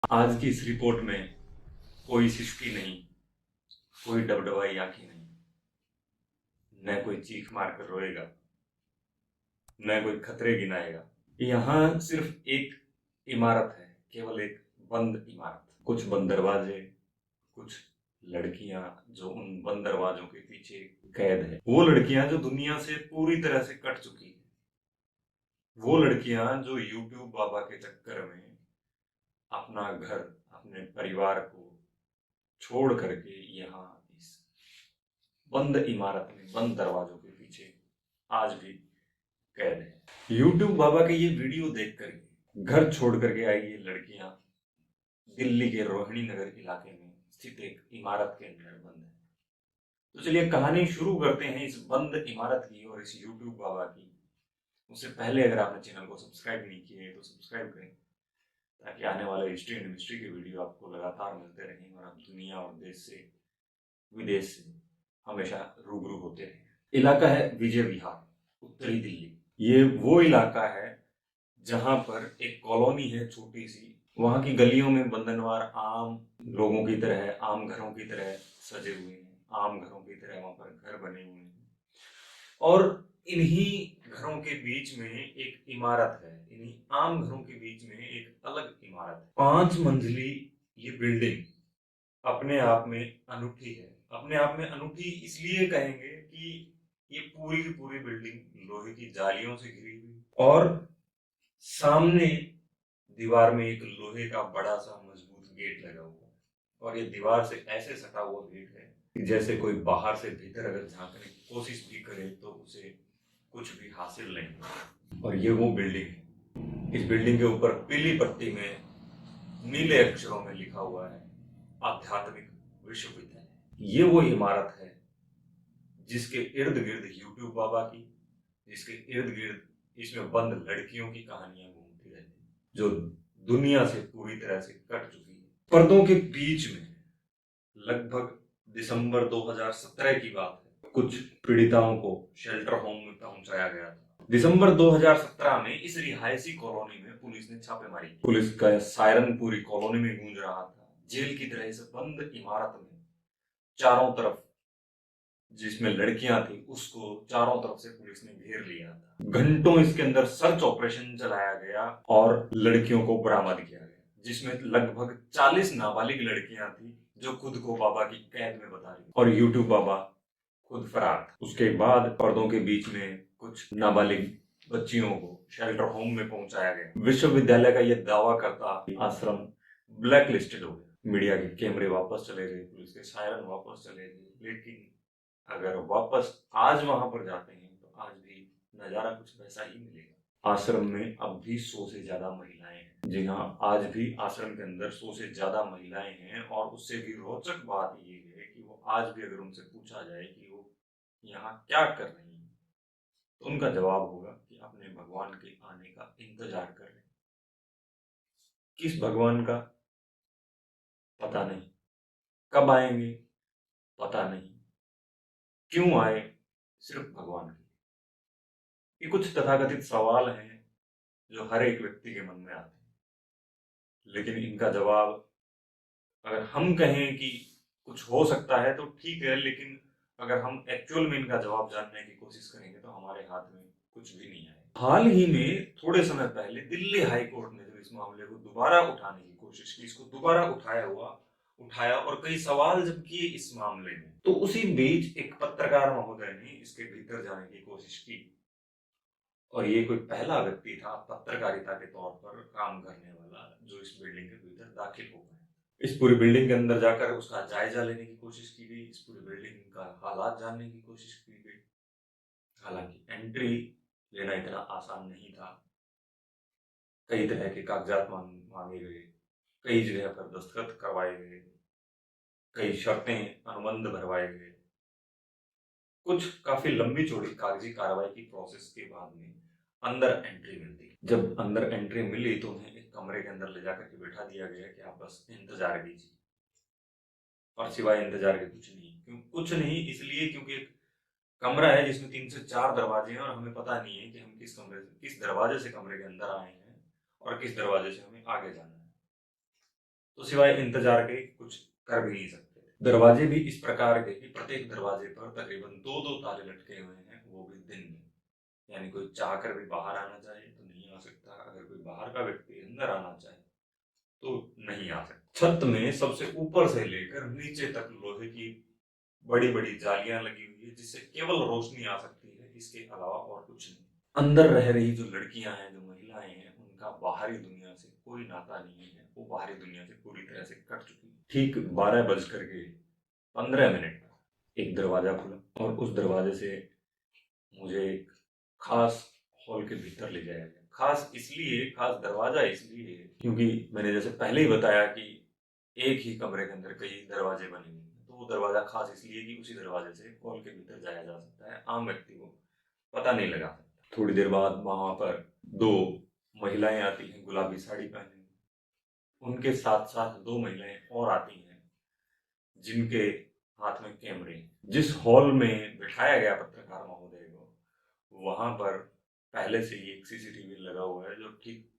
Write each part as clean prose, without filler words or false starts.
आज की इस रिपोर्ट में कोई सिसकी नहीं, कोई डबडबाई आंखें नहीं, न कोई चीख मार कर रोएगा, न कोई खतरे गिनाएगा। यहाँ सिर्फ एक इमारत है, केवल एक बंद इमारत। कुछ बंद दरवाजे, कुछ लड़कियां जो उन बंद दरवाजों के पीछे कैद है। वो लड़कियां जो दुनिया से पूरी तरह से कट चुकी है। वो लड़कियां जो यूट्यूब बाबा के चक्कर में अपना घर, अपने परिवार को छोड़ करके यहाँ इस बंद इमारत में, बंद दरवाजों के पीछे आज भी कैद है। यूट्यूब बाबा के ये वीडियो देख कर घर छोड़ करके आई ये लड़कियां दिल्ली के रोहिणी नगर इलाके में स्थित एक इमारत के अंदर बंद है। तो चलिए कहानी शुरू करते हैं इस बंद इमारत की और इस यूट्यूब बाबा की। उससे पहले अगर आपने चैनल को सब्सक्राइब नहीं किए तो सब्सक्राइब करें, ताकि आने वाले हिस्ट्री एंड मिस्ट्री के वीडियो आपको लगातार मिलते रहें और आप दुनिया और देश से, विदेश से हमेशा रूबरू होते रहे। इलाका है विजय विहार, उत्तरी दिल्ली। ये वो इलाका है जहां पर एक कॉलोनी है छोटी सी। वहां की गलियों में बंदनवार आम लोगों की तरह है, आम घरों की तरह सजे हुए हैं, आम घरों की तरह वहां पर घर बने हुए हैं। और इन्हीं घरों के बीच में एक इमारत है, इन्हीं आम घरों के बीच में एक अलग इमारत है। 5 मंजिली ये बिल्डिंग अपने आप में अनूठी है। अपने आप में अनूठी इसलिए कहेंगे कि ये पूरी की पूरी बिल्डिंग लोहे की जालियों से घिरी हुई, और सामने दीवार में एक लोहे का बड़ा सा मजबूत गेट लगा हुआ है। और ये दीवार से ऐसे सटा हुआ गेट है कि जैसे कोई बाहर से भीतर अगर झांकने की कोशिश भी करे तो उसे कुछ भी हासिल नहीं होगा। और ये वो बिल्डिंग है। इस बिल्डिंग के ऊपर पीली पट्टी में नीले अक्षरों में लिखा हुआ है आध्यात्मिक विश्वविद्यालय। ये वो इमारत है जिसके इर्द गिर्द यूट्यूब बाबा की, जिसके इर्द गिर्द इसमें बंद लड़कियों की कहानियां घूमती रहती, जो दुनिया से पूरी तरह से कट चुकी है। पर्दों के बीच में लगभग दिसंबर 2017 की बात है, कुछ पीड़िताओं को शेल्टर होम में पहुंचाया गया था। दिसंबर 2017 में इस रिहायशी कॉलोनी में पुलिस ने छापेमारी की। पुलिस का सायरन पूरी कॉलोनी में गूंज रहा था। जेल की तरह इस बंद इमारत में चारों तरफ, जिसमें लड़कियां थी, उसको चारों तरफ से पुलिस ने घेर लिया था। घंटों इसके अंदर सर्च ऑपरेशन चलाया गया और लड़कियों को बरामद किया गया, जिसमें लगभग 40 नाबालिग लड़कियां थी जो खुद को बाबा की कैद में बता रही, और यूट्यूब बाबा खुद फरार था। उसके बाद पर्दों के बीच में कुछ नाबालिग बच्चियों को शेल्टर होम में पहुंचाया गया। विश्वविद्यालय का यह दावा करता आश्रम ब्लैक लिस्टेड हो गया। मीडिया के कैमरे वापस चले गए, पुलिस के सायरन वापस चले गए, लेकिन अगर वापस आज वहां पर जाते हैं तो आज भी नजारा कुछ वैसा ही मिलेगा। आश्रम में अब भी 100 से ज्यादा महिलाएं हैं। जी हाँ, आज भी आश्रम के अंदर 100 से ज्यादा महिलाएं हैं। और उससे भी रोचक बात यह है कि वो आज भी अगर उनसे पूछा जाए कि वो यहाँ क्या कर रही हैं, तो उनका जवाब होगा कि अपने भगवान के आने का इंतजार कर रहे हैं। किस भगवान का पता नहीं, कब आएंगे पता नहीं, क्यों आए सिर्फ भगवान के। ये कुछ तथाकथित सवाल हैं जो हर एक व्यक्ति के मन में आते हैं, लेकिन इनका जवाब अगर हम कहें कि कुछ हो सकता है तो ठीक है, लेकिन अगर हम एक्चुअल में इनका जवाब जानने की कोशिश करेंगे तो हमारे हाथ में कुछ भी नहीं आएगा। हाल ही में थोड़े समय पहले दिल्ली हाई कोर्ट ने जब इस मामले को दोबारा उठाने की कोशिश की, इसको दोबारा उठाया और कई सवाल जब किए इस मामले में, तो उसी बीच एक पत्रकार महोदय ने इसके भीतर जाने की कोशिश की। और ये कोई पहला व्यक्ति था पत्रकारिता के तौर पर काम करने वाला जो इस बिल्डिंग के भीतर दाखिल हो गया। इस पूरी बिल्डिंग के अंदर जाकर उसका जायजा लेने की कोशिश की गई, इस पूरी बिल्डिंग का हालात जानने की कोशिश की गई। हालांकि एंट्री लेना इतना आसान नहीं था। कई तरह के कागजात मांगे गए, कई जगह पर दस्तखत करवाए गए, कई शर्तें, अनुबंध भरवाए गए। कुछ काफी लंबी चौड़ी कागजी कार्रवाई की प्रोसेस के बाद में अंदर एंट्री मिलती। जब अंदर एंट्री मिली तो उन्हें एक कमरे के अंदर ले जाकर के बैठा दिया गया कि आप बस इंतजार कीजिए। और सिवाय इंतजार के कुछ नहीं। क्यों कुछ नहीं? इसलिए क्योंकि एक कमरा है जिसमें 3 से 4 दरवाजे हैं और हमें पता नहीं है कि हम किस दरवाजे से कमरे के अंदर आए हैं और किस दरवाजे से हमें आगे जाना है। तो सिवाय इंतजार के कुछ कर भी नहीं सकते थे। दरवाजे भी इस प्रकार के कि प्रत्येक दरवाजे पर तकरीबन 2-2 ताले लटके हुए हैं, वो भी दिन में। यानी कोई चाह कर भी बाहर आना चाहे तो नहीं आ सकता, अगर कोई बाहर का व्यक्ति अंदर आना चाहे तो नहीं आ सकता। छत में सबसे ऊपर से लेकर नीचे तक लोहे की बड़ी बड़ी जालियां लगी हुई है, जिससे केवल रोशनी आ सकती है, इसके अलावा और कुछ नहीं। अंदर रह रही जो लड़कियां हैं, जो महिलाएं हैं, उनका बाहरी दुनिया से कोई नाता नहीं है, वो बाहरी दुनिया से पूरी तरह से कट चुकी है। ठीक 12:15 एक दरवाजा खुला और उस दरवाजे से मुझे एक खास हॉल के भीतर ले जाया गया। खास दरवाजा इसलिए क्योंकि मैंने जैसे पहले ही बताया कि एक ही कमरे के अंदर कई दरवाजे बने हुए हैं, तो वो दरवाजा खास इसलिए कि उसी दरवाजे से हॉल के भीतर जाया जा सकता है, आम व्यक्ति को पता नहीं लगा सकता। थोड़ी देर बाद वहां पर 2 महिलाएं आती हैं, गुलाबी साड़ी पहने। उनके साथ साथ 2 महिलाएं और आती हैं, जिनके हाथ में कैमरे। जिस हॉल में बिठाया गया पत्रकार महोदय को, वहां पर पहले से ही एक सीसीटीवी लगा हुआ है, जो ठीक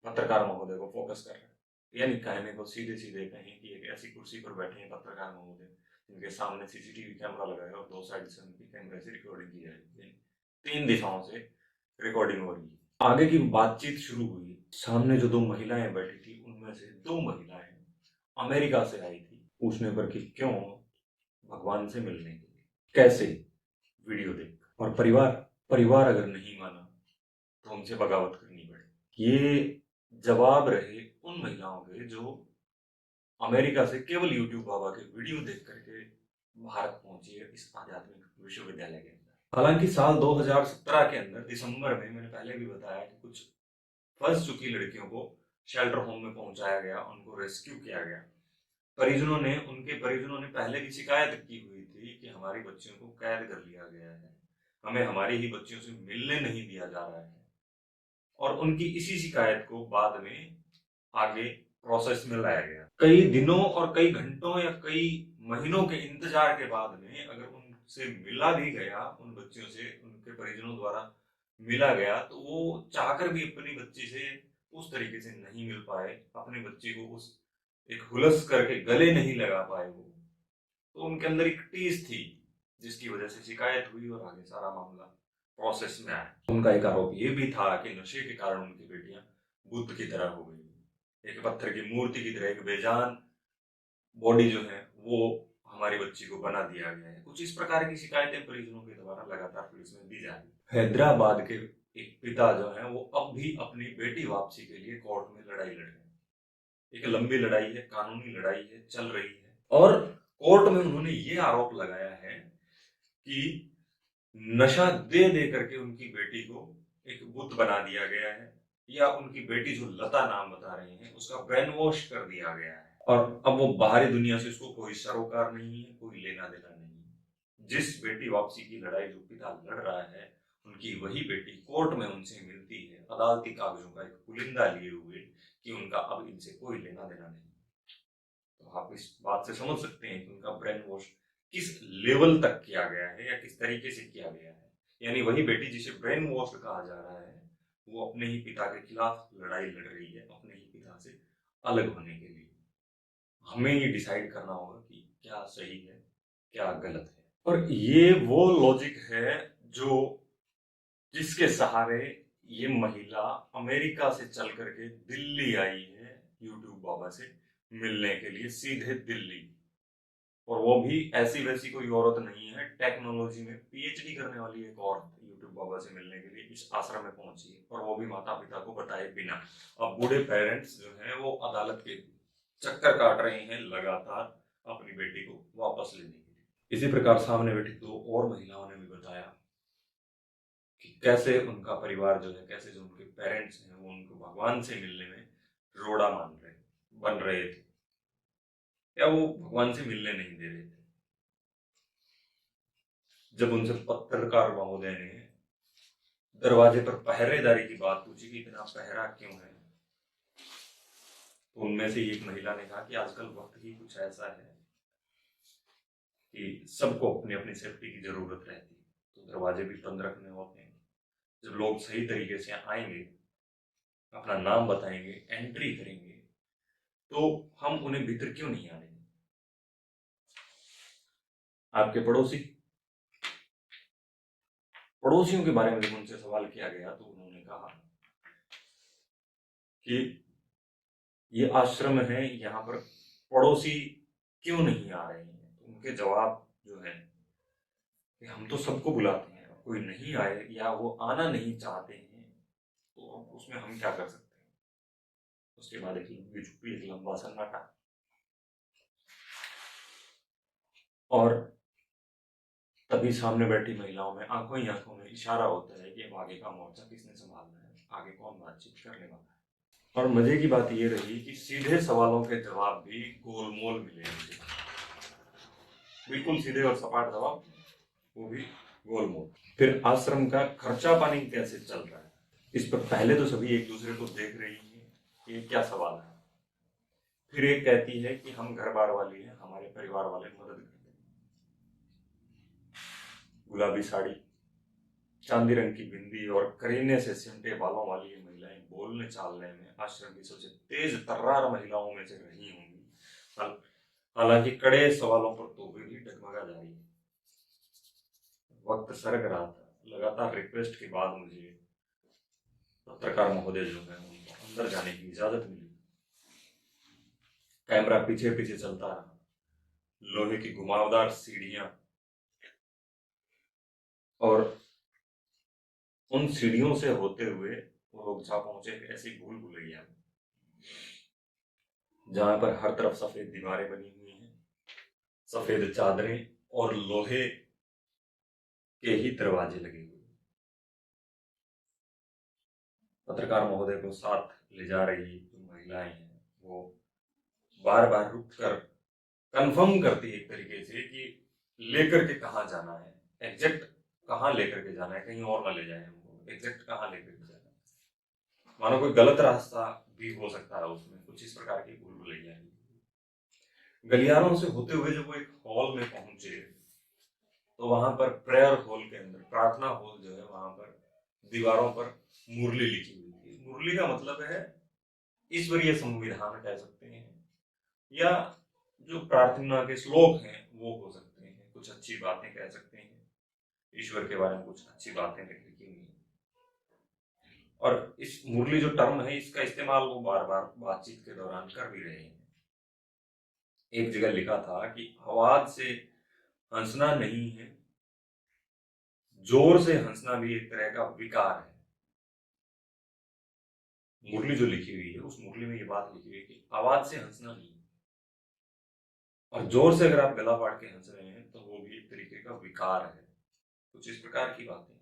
पत्रकार महोदय को फोकस कर रहा है। यानी कहने को सीधे सीधे कहें कि एक ऐसी कुर्सी पर बैठे हैं पत्रकार महोदय, जिनके सामने सीसीटीवी कैमरा लगा है और 2 साइड से उनकी कैमरे से रिकॉर्डिंग की जा रही है। 3 दिशाओं से रिकॉर्डिंग हो रही है। आगे की बातचीत शुरू हुई। सामने जो 2 महिलाएं बैठी थी, उनमें से 2 महिलाएं अमेरिका से आई थी, पूछने पर कि क्यों? भगवान से मिलने के लिए। कैसे? वीडियो देख। और परिवार अगर नहीं माना तो उनसे बगावत करनी पड़े। ये जवाब रहे उन महिलाओं के जो अमेरिका से केवल यूट्यूब बाबा के वीडियो देख करके भारत पहुंची है, इस आध्यात्मिक विश्वविद्यालय के अंदर। हालांकि साल 2017 के अंदर दिसंबर में, मैंने पहले भी बताया कि कुछ फंस चुकी लड़कियों को शेल्टर होम में पहुंचाया गया, उनको रेस्क्यू किया गया। उनके परिजनों ने पहले भी शिकायत की हुई थी कि हमारी बच्चियों को कैद कर लिया गया है, हमें हमारी ही बच्चियों से मिलने नहीं दिया जा रहा है। और उनकी इसी शिकायत को बाद में आगे प्रोसेस में लाया गया। कई दिनों और कई घंटों या कई महीनों के इंतजार के बाद में अगर उनसे मिला भी गया, उन बच्चियों से उनके परिजनों द्वारा मिला गया, तो वो चाहकर भी अपनी बच्ची से उस तरीके से नहीं मिल पाए, अपनी बच्ची को उस एक हुलस करके गले नहीं लगा पाए वो। तो उनके अंदर एक टीस थी, जिसकी वजह से शिकायत हुई और आगे सारा मामला प्रोसेस में आया। उनका एक आरोप ये भी था कि नशे के कारण उनकी बेटियां बुद्ध की तरह हो गई, एक पत्थर की मूर्ति की तरह, एक बेजान बॉडी जो है वो हमारी बच्ची को बना दिया गया है। कुछ इस प्रकार की शिकायतें परिजनों के द्वारा लगातार पुलिस में दी जा रही है। हैदराबाद के एक पिता जो है वो अब भी अपनी बेटी वापसी के लिए कोर्ट में लड़ाई लड़ रहे हैं। एक लंबी लड़ाई है, कानूनी लड़ाई है, चल रही है। और कोर्ट में उन्होंने ये आरोप लगाया है कि नशा दे दे करके उनकी बेटी को एक बुत बना दिया गया है, या उनकी बेटी जो लता नाम बता रही है उसका ब्रेन वॉश कर दिया गया है, और अब वो बाहरी दुनिया से उसको कोई सरोकार नहीं है, कोई लेना देना नहीं है। जिस बेटी वापसी की लड़ाई जो पिता लड़ रहा है, उनकी वही बेटी कोर्ट में उनसे मिलती है, अदालती कागजों का एक पुलिंदा लिए हुए कि उनका अब इनसे कोई लेना देना नहीं। तो आप इस बात से समझ सकते हैं कि उनका ब्रेन वॉश किस लेवल तक किया गया है या किस तरीके से किया गया है। यानी वही बेटी जिसे ब्रेन वॉश कहा जा रहा है, वो अपने ही पिता के खिलाफ लड़ाई लड़ रही है, अपने ही पिता से अलग होने के लिए। हमें ये डिसाइड करना होगा कि क्या सही है, क्या गलत है। और ये वो लॉजिक है जो जिसके सहारे ये महिला अमेरिका से चल करके दिल्ली आई है, यूट्यूब बाबा से मिलने के लिए, सीधे दिल्ली। और वो भी ऐसी वैसी कोई औरत नहीं है, टेक्नोलॉजी में पीएचडी करने वाली एक औरत यूट्यूब बाबा से मिलने के लिए इस आश्रम में पहुंची है, और वो भी माता पिता को बताए बिना। अब बूढ़े पेरेंट्स जो हैं वो अदालत के चक्कर काट रहे हैं लगातार अपनी बेटी को वापस लेने के लिए। इसी प्रकार सामने बैठी 2 और महिलाओं ने भी बताया कि कैसे उनका परिवार जो है, कैसे जो उनके पेरेंट्स हैं, वो उनको भगवान से मिलने में रोड़ा बन रहे थे, या वो भगवान से मिलने नहीं दे रहे थे। जब उनसे पत्रकार महोदय ने दरवाजे पर पहरेदारी की बात पूछी कि इतना पहरा क्यों है, तो उनमें से एक महिला ने कहा कि आजकल वक्त ही कुछ ऐसा है कि सबको अपनी अपनी सेफ्टी की जरूरत रहती है, तो दरवाजे भी बंद रखने होते हैं। जब लोग सही तरीके से आएंगे, अपना नाम बताएंगे, एंट्री करेंगे, तो हम उन्हें भीतर क्यों नहीं आने दें? आपके पड़ोसियों के बारे में जब उनसे सवाल किया गया तो उन्होंने कहा कि ये आश्रम है, यहाँ पर पड़ोसी क्यों नहीं आ रहे हैं? तो उनके जवाब जो है कि हम तो सबको बुलाते हैं, कोई नहीं आए या वो आना नहीं चाहते हैं तो उसमें हम क्या कर सकते हैं? उसके बाद एक लंबी चुप्पी, एक लंबा सन्नाटा, और तभी सामने बैठी महिलाओं में आंखों ही आंखों में इशारा होता है कि अब आगे का मोर्चा किसने संभालना है, आगे कौन बातचीत करने वाला है। और मजे की बात यह रही कि सीधे सवालों के जवाब भी गोलमोल मिले मुझे, बिल्कुल सीधे और सपाट जवाब, वो भी गोलमोल। फिर आश्रम का खर्चा पानी कैसे चल रहा है, इस पर पहले तो सभी एक दूसरे को देख रही हैं कि ये क्या सवाल है। फिर एक कहती है कि हम घर बार वाली हैं, हमारे परिवार वाले मदद करते हैं। गुलाबी साड़ी, चांदी रंग की बिंदी और करीने से सिमटे बालों वाली ये महिलाएं बोलने चालने में आश्रम की सबसे तेज तर्रार महिलाओं में से रही होंगी। हालांकि कड़े सवालों पर तो भी डगमगा जा रही है। वक्त सरक रहा था। लगातार रिक्वेस्ट के बाद मुझे पत्रकार महोदय जो है उनको अंदर जाने की इजाजत मिली। कैमरा पीछे पीछे चलता रहा। लोहे की घुमावदार सीढ़ियां, और उन सीढ़ियों से होते हुए वो लोग जा पहुंचे ऐसी भूल भुलैया में, जहां पर हर तरफ सफेद दीवारें बनी हुई हैं, सफेद चादरें और लोहे के ही दरवाजे लगे हुए। पत्रकार महोदय को साथ ले जा रही जो महिलाएं हैं वो बार बार रुक कर कंफर्म करती है एक तरीके से कि लेकर के कहाँ जाना है, एग्जैक्ट कहाँ लेकर के जाना है, कहीं और ना ले जाए हमको, एग्जैक्ट कहाँ लेकर के जाना है। मानो कोई गलत रास्ता भी हो सकता है उसमें, कुछ इस प्रकार की भूल भुलैया है। गलियारों से होते हुए जब वो एक हॉल में पहुंचे तो वहां पर प्रेयर हॉल के अंदर, प्रार्थना हॉल जो है, वहां पर दीवारों पर मुरली लिखी हुई थी। मुरली का मतलब है ईश्वरीय संविधान कह सकते हैं, या जो प्रार्थना के श्लोक हैं वो हो सकते हैं, कुछ अच्छी बातें कह सकते हैं, ईश्वर के बारे में कुछ अच्छी बातें लिखी हुई हैं। और इस मुरली जो टर्म है इसका इस्तेमाल वो बार बार बातचीत के दौरान कर भी रहे हैं। एक जगह लिखा था कि आवाज से हंसना नहीं है, जोर से हंसना भी एक तरह का विकार है। मुरली जो लिखी हुई है उस मुरली में ये बात लिखी हुई है कि आवाज से हंसना नहीं, और जोर से अगर आप गला फाड़ के हंस रहे हैं तो वो भी एक तरीके का विकार है। कुछ इस प्रकार की बातें।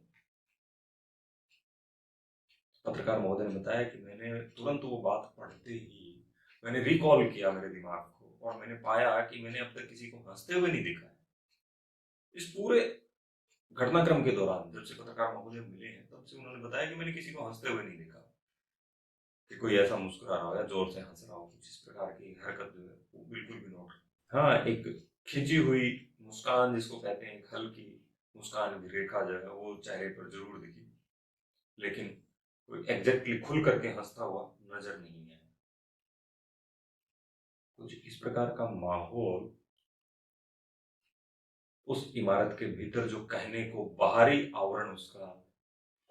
पत्रकार महोदय ने बताया कि मैंने तुरंत वो बात पढ़ते ही मैंने रिकॉल किया मेरे दिमाग को, और मैंने पाया कि मैंने अब तक किसी को हंसते हुए नहीं देखा है। इस पूरे घटनाक्रम के दौरान जब से पत्रकार महोदय मिले हैं तब से उन्होंने बताया कि मैंने किसी को हंसते हुए नहीं देखा, कि कोई ऐसा मुस्कुरा रहा हो या जोर से हंस रहा हो, कुछ इस प्रकार की हरकत जो है वो बिल्कुल भी नोट। हाँ, एक खिंची हुई मुस्कान जिसको कहते हैं, एक हल्की मुस्कान की रेखा जो है वो चेहरे पर जरूर दिखी, लेकिन कोई एग्जैक्टली खुल करके हंसता हुआ नजर नहीं है। कुछ इस प्रकार का माहौल उस इमारत के भीतर, जो कहने को बाहरी आवरण उसका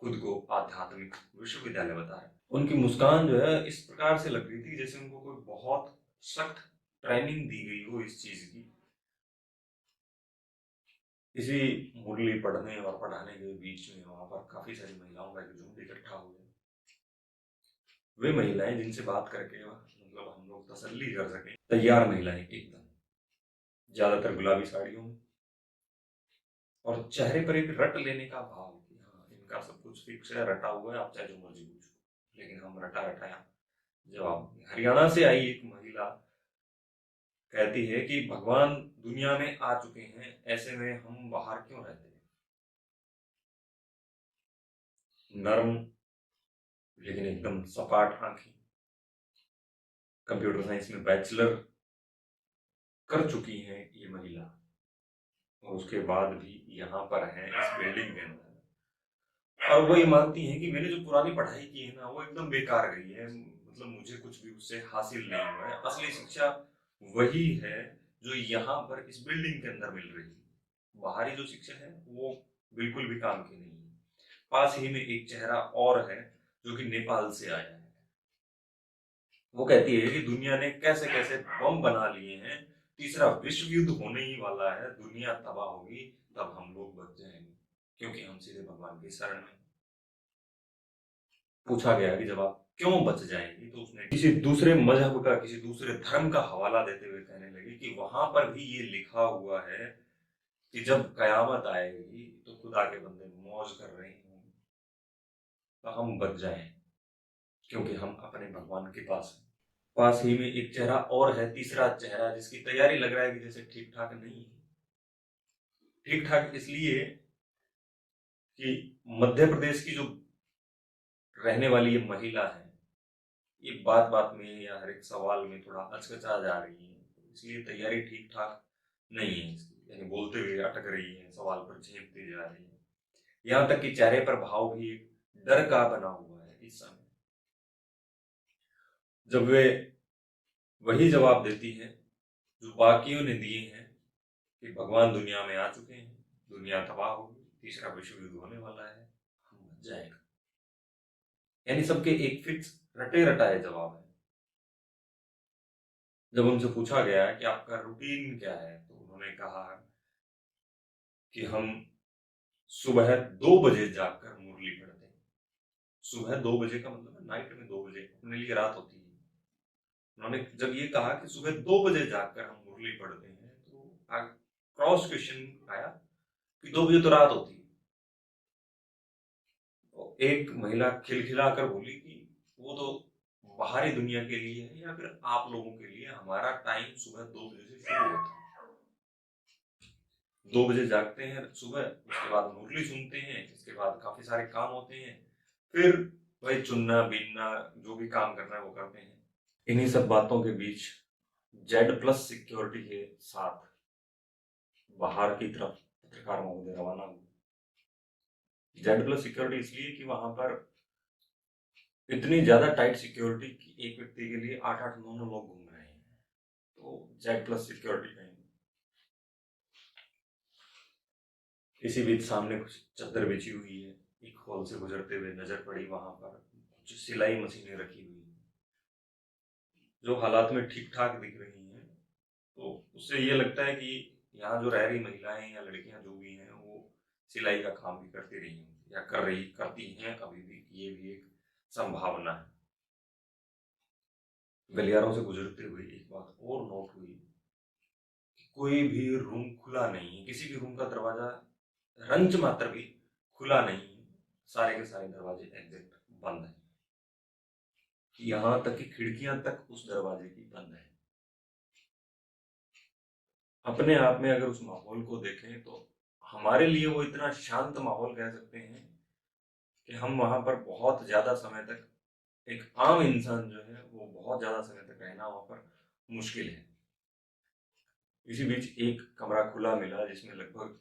खुद को आध्यात्मिक विश्वविद्यालय बता रहा है। उनकी मुस्कान जो है इस प्रकार से लग रही थी जैसे उनको कोई बहुत सख्त ट्रेनिंग दी गई हो इस चीज की। इसी मुरली पढ़ने और पढ़ाने के बीच में वहां पर काफी सारी महिलाओं का एक झुंड इकट्ठा हुआ। वे महिलाएं जिनसे बात करके मतलब हम लोग तसल्ली कर सके, तैयार महिलाएं एकदम, ज्यादातर गुलाबी साड़ियों में, और चेहरे पर एक रट लेने का भाव कि हाँ इनका सब कुछ फिक्स है, रटा हुआ है, आप चाहे जो मर्जी पूछो, लेकिन हम रटा रटाया जवाब। हरियाणा से आई एक महिला कहती है कि भगवान दुनिया में आ चुके हैं, ऐसे में हम बाहर क्यों रहते हैं। नर्म लेकिन एकदम सपाट आंखें, कंप्यूटर साइंस में बैचलर कर चुकी है ये महिला, और उसके बाद भी यहाँ पर है इस बिल्डिंग के अंदर। और वो ये मानती है कि मैंने जो पुरानी पढ़ाई की है ना वो एकदम बेकार गई है, मतलब मुझे कुछ भी उससे हासिल नहीं हुआ है। असली शिक्षा वही है जो यहाँ पर इस बिल्डिंग के अंदर मिल रही है। बाहरी जो शिक्षा है वो बिल्कुल भी काम की नहीं है। पास ही में एक चेहरा और है जो कि नेपाल से आया है। वो कहती है कि दुनिया ने कैसे कैसे बम बना लिए हैं, तीसरा विश्व युद्ध होने ही वाला है, दुनिया तबाह होगी, तब हम लोग बच जाएंगे क्योंकि हम सीधे भगवान की शरण में। पूछा गया कि जब आप क्यों बच जाएंगी, तो उसने किसी दूसरे मजहब का, किसी दूसरे धर्म का हवाला देते हुए कहने लगी कि वहां पर भी ये लिखा हुआ है कि जब कयामत आएगी तो खुदा के बंदे मौज कर रहे होंगे, तो हम बच जाएं क्योंकि हम अपने भगवान के पास हैं। पास ही में एक चेहरा और है, तीसरा चेहरा, जिसकी तैयारी लग रहा है कि जैसे ठीक ठाक नहीं है। ठीक ठाक इसलिए कि मध्य प्रदेश की जो रहने वाली ये महिला है, ये बात बात में या हर एक सवाल में थोड़ा अचकचा जा रही है, इसलिए तैयारी ठीक ठाक नहीं है इसकी, यानी बोलते हुए अटक रही है, सवाल पर झेपती जा रही है। यहाँ तक कि चेहरे पर भाव भी एक डर का बना हुआ है इस समय। जब वे वही जवाब देती है जो बाकियों ने दिए हैं कि भगवान दुनिया में आ चुके हैं, दुनिया तबाह होगी, तीसरा विश्व युद्ध होने वाला है, हम बच जाएगा, यानी सबके एक फिक्स रटे रटाए जवाब है। जब उनसे पूछा गया कि आपका रूटीन क्या है, तो उन्होंने कहा कि हम सुबह 2 बजे जाकर मुरली पढ़ते हैं। सुबह 2 बजे का मतलब है नाइट में 2 बजे, अपने लिए रात होती है। उन्होंने जब ये कहा कि सुबह 2 बजे जाकर हम मुरली पढ़ते हैं, तो क्रॉस क्वेश्चन आया कि 2 बजे तो रात होती है। तो एक महिला खिलखिलाकर बोली कि वो तो बाहरी दुनिया के लिए है या फिर आप लोगों के लिए, हमारा टाइम सुबह 2 बजे से शुरू होता है। 2 बजे जागते हैं सुबह, उसके बाद मुरली सुनते हैं, इसके बाद काफी सारे काम होते हैं, फिर वही चुनना बीनना जो भी काम करना है वो करते हैं। इन्हीं सब बातों के बीच Z+ सिक्योरिटी के साथ बाहर की तरफ पत्रकार महोदय रवाना हुए। Z+ सिक्योरिटी इसलिए कि वहां पर इतनी ज्यादा टाइट सिक्योरिटी कि एक व्यक्ति के लिए 8-8, 9-9 लोग घूम रहे हैं, तो Z+ सिक्योरिटी कहेंगे। इसी बीच सामने कुछ चादर बिछी हुई है, एक हॉल से गुजरते हुए नजर पड़ी, वहां पर कुछ सिलाई मशीनें रखी हुई है जो हालात में ठीक ठाक दिख रही हैं। तो उससे ये लगता है कि यहाँ जो रह रही महिलाएं या लड़कियां जो भी हैं, वो सिलाई का काम भी करती रही हैं या करती हैं अभी भी, ये भी एक संभावना है। गलियारों से गुजरते हुए एक बात और नोट हुई कि कोई भी रूम खुला नहीं है, किसी भी रूम का दरवाजा रंच मात्र भी खुला नहीं है, सारे के सारे दरवाजे एग्जैक्ट बंद है। यहाँ तक कि खिड़कियां तक उस दरवाजे की बंद है। अपने आप में अगर उस माहौल को देखें तो हमारे लिए वो इतना शांत माहौल कह सकते हैं कि हम वहां पर बहुत ज्यादा समय तक, एक आम इंसान जो है वो बहुत ज्यादा समय तक रहना वहां पर मुश्किल है। इसी बीच एक कमरा खुला मिला जिसमें लगभग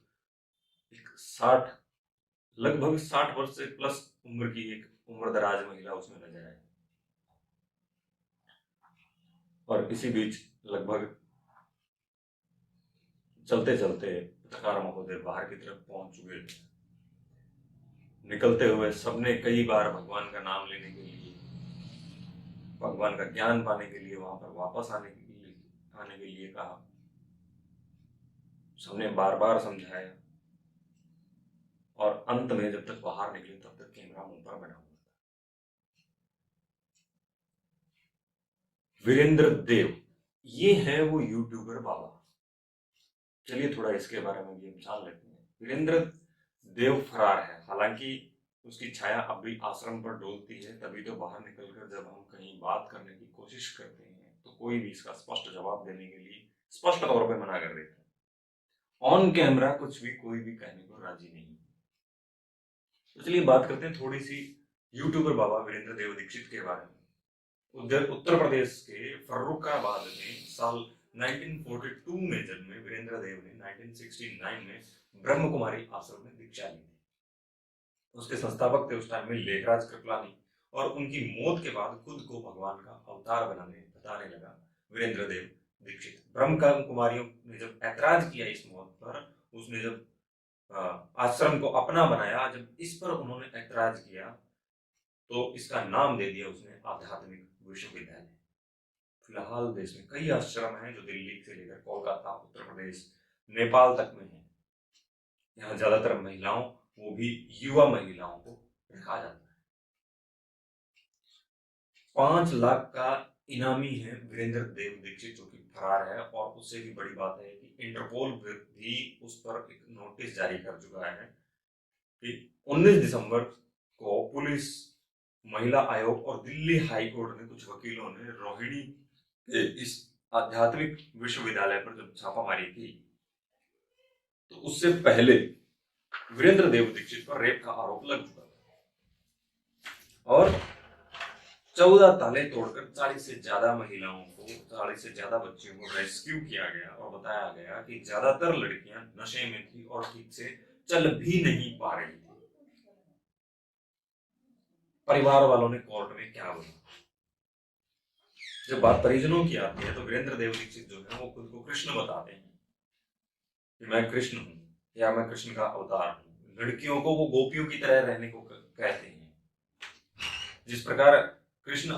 60 वर्ष से प्लस उम्र की एक उम्रदराज महिला उसमें नजर आई। और इसी बीच लगभग चलते चलते पत्रकार महोदय बाहर की तरफ पहुंच चुके थे। निकलते हुए सबने कई बार भगवान का नाम लेने के लिए, भगवान का ज्ञान पाने के लिए वहां पर वापस आने के लिए कहा। सबने बार बार समझाया और अंत में जब तक बाहर निकले तब तक कैमरा मुंह पर बना हुआ था। वीरेंद्र देव, ये है वो यूट्यूबर बाबा। चलिए थोड़ा इसके बारे में भी हम जान लेते हैं। वीरेंद्र देव फरार है, हालांकि उसकी छाया अब भी आश्रम पर डोलती है। तभी तो बाहर निकलकर जब हम कहीं बात करने की कोशिश करते हैं तो कोई भी इसका स्पष्ट जवाब देने के लिए स्पष्ट तौर पर मना कर देता है। ऑन कैमरा कुछ भी कोई भी कहने को राजी नहीं। तो चलिए बात करते हैं थोड़ी सी यूट्यूबर बाबा वीरेंद्र देव दीक्षित के बारे में। उत्तर प्रदेश के फर्रुखाबाद में साल 1942 में जन्मे वीरेंद्र देव ने 1969 में ब्रह्म कुमारी आश्रम में दीक्षा ली थी। उसके संस्थापक थे उस टाइम में लेखराज कृपलानी और उनकी मौत के बाद खुद को भगवान का अवतार बताने लगा वीरेंद्र देव दीक्षित। ब्रह्म कुमारियों ने जब ऐतराज किया इस मौत पर, उसने जब आश्रम को अपना बनाया, जब इस पर उन्होंने ऐतराज किया तो इसका नाम दे दिया उसने आध्यात्मिक विश्वविद्यालय। फिलहाल देश में कई आश्रम हैं जो दिल्ली से लेकर कोलकाता, उत्तर प्रदेश, नेपाल तक में है। यहाँ ज्यादातर महिलाओं, वो भी युवा महिलाओं को रखा जाता है। 5 लाख का इनामी है वीरेंद्र देव दीक्षित, जो कि फरार है। और उससे भी बड़ी बात है कि इंटरपोल भी उस पर एक नोटिस जारी कर चुका है कि 19 दिसंबर को पुलिस, महिला आयोग और दिल्ली हाई कोर्ट ने, कुछ वकीलों ने रोहिणी के इस आध्यात्मिक विश्वविद्यालय पर जब छापामारी की तो उससे पहले वीरेंद्र देव दीक्षित पर रेप का आरोप लग चुका था और 14 ताले तोड़कर 40 से ज्यादा महिलाओं को, 40 से ज्यादा बच्चियों को रेस्क्यू किया गया और बताया गया कि ज्यादातर लड़कियां नशे में थी और ठीक से चल भी नहीं पा रही थी। परिवार वालों ने कोर्ट में क्या बोला? जब बात परिजनों की आती है तो वीरेंद्र देव दीक्षित जो है वो खुद को कृष्ण बताते हैं कि मैं कृष्ण हूं या मैं कृष्ण का अवतार हूं। लड़कियों को वो गोपियों की तरह रहने को कहते हैं। जिस प्रकार कृष्ण,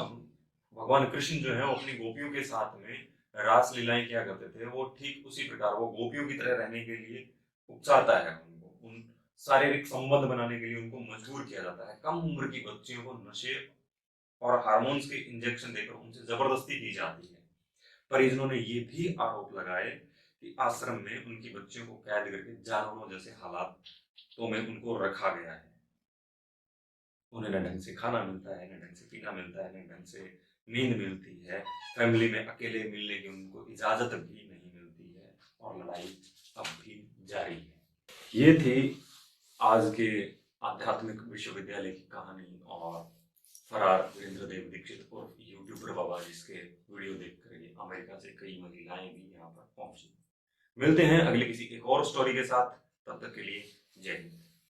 भगवान कृष्ण जो है वो अपनी गोपियों के साथ में रास लीलाएं किया करते थे, वो ठीक उसी प्रकार वो गोपियों की तरह रहने के लिए उकसाता है उनको। उन शारीरिक संबंध बनाने के लिए उनको मजबूर किया जाता है। कम उम्र की बच्चियों को नशे और हार्मोन्स के इंजेक्शन देकर उनसे जबरदस्ती की जाती है। परिजनों ने ये भी आरोप लगाए कि आश्रम में उनकी बच्चियों को कैद करके जानवरों जैसे हालातों में उनको रखा गया है। उन्हें न ढंग से खाना मिलता है, न ढंग से पीना मिलता है, न ढंग से नींद मिलती है। फैमिली में अकेले मिलने की उनको इजाजत भी नहीं मिलती है और लड़ाई अब भी जारी है। ये थी आज के आध्यात्मिक विश्वविद्यालय की कहानी और फरार वीरेंद्र देव दीक्षित और यूट्यूबर बाबा, जिसके वीडियो देखकर ये अमेरिका से कई महिलाएं भी यहाँ पर पहुंची। मिलते हैं अगले किसी एक और स्टोरी के साथ, तब तक के लिए जय हिंद।